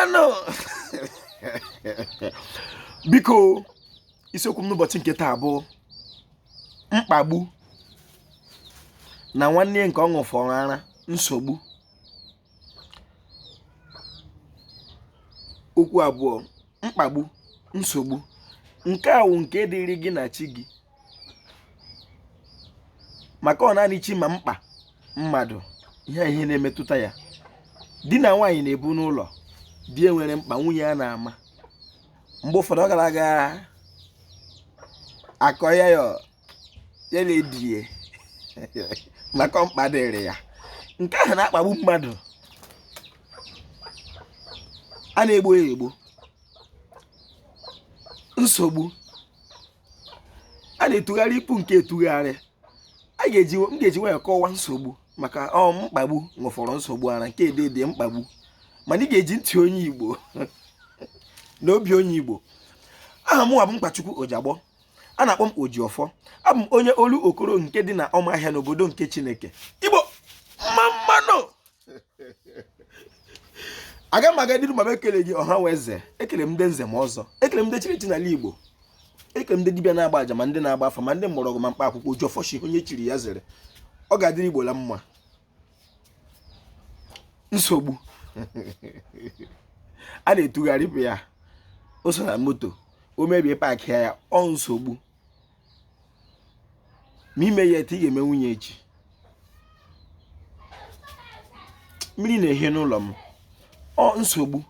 Mmammanu. Biko isiokwu m n'ụbọchị nke taa bụ mkpagbu na nwanne nke ọ ṅụfọrọ ara nsogbu. Okwu abụọ, mkpagbu, nsogbu. Nke a wụ nke dịrị gị na chi gị, maka ọ naanị chi ma mkpa mmadụ ihe na-emetụta ya. Di na nwaanyị na-ebu n'ụlọ, di enwere mkpa, nwunye a na-ama. Mgbe ụfọdụ ọ gara aga akọ ya na-edie maka mkpa dịrị ya. Nke ahụ na-akpagbu mmadụ, a na-egbo ya egbo. Nsogbu, a na-etugharị ikwu nke etugharị. M ga-eji nwayọ kọwaa nsogbu, maka mkpagbu ṅụfọrọ nsogbu ara nke edede mkpagbu, mana ị ga-eji ntị onye Igbo na obi onye Igbo. Aha mụ bụ Mkpachukwu Ojiagbọ, a na-akpọ m Ojiọfọ. Abụ m onye olu okoro nke dị na Ọmahịa n'obodo nke Chineke. Igbo Mmammanu. Aga m aga dịrị ma ekele gị ọha wee eze. Ekele m ndị nze ma ọzọ, ekele m ndị chiri n'ala Igbo, ekele m ndị dibịa na-agba aja, ma ndị na-agba afa, ma ndị mgbọrọgwụ ma mkpa akwụkwọ. Ojiọfọ shi onye chiri ya zere. Ọ ga-adịrị Igbo la mma. Nsogbu a na-etugharị ya, o so na moto, o mebie paakị ya, ọ nsogbu. Ma ime ya ete ị ga-eme nwunye echi. Mmiri na-ehe n'ụlọ m, ọ nsogbu.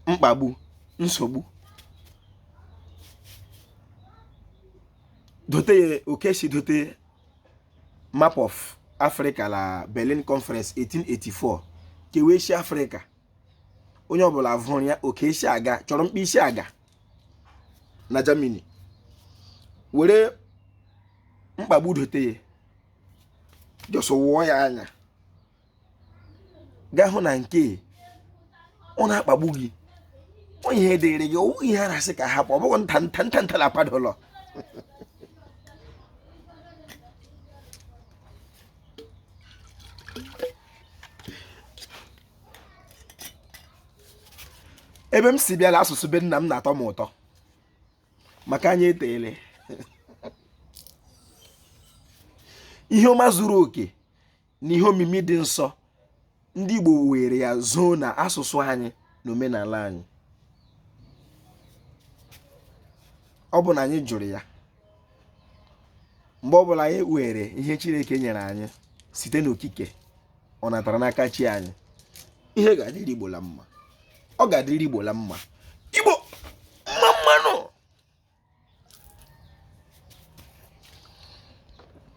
Mkpagbu, nsogbu. Dote ya Okeshi dote map of Africa la Berlin Conference 1884 kewee shi Africa. Onye ọbụla vụrụ ya Okeshi aga, chọrọ mkpa isi aga na Germany. Were mkpagbu dote ya, jọsọ wụọ ya anya, gaa hụ na nke ọ na-akpagbu gị, onye ihe dịrị gị, owu ihe a na-asị ka hapụ, ọ bụghị nta na padọlọ. Ebe m si bịala asụsụ be nna m na-atọ m ụtọ, maka anyị eteele ihe ọma zuru oke na ihe omimi dị nsọ. Ndị Igbo were ya zoo na asụsụ anyị na omenala anyị. Ọ bụ na anyị jụrụ ya, mgbe ọbụla anyị were ihe Chineke nyere anyị site n'okike, ọ natara n'aka chi anyị, ihe ga-adịrị Igbo la mma. Ọ ga-adịrị Igbo la mma.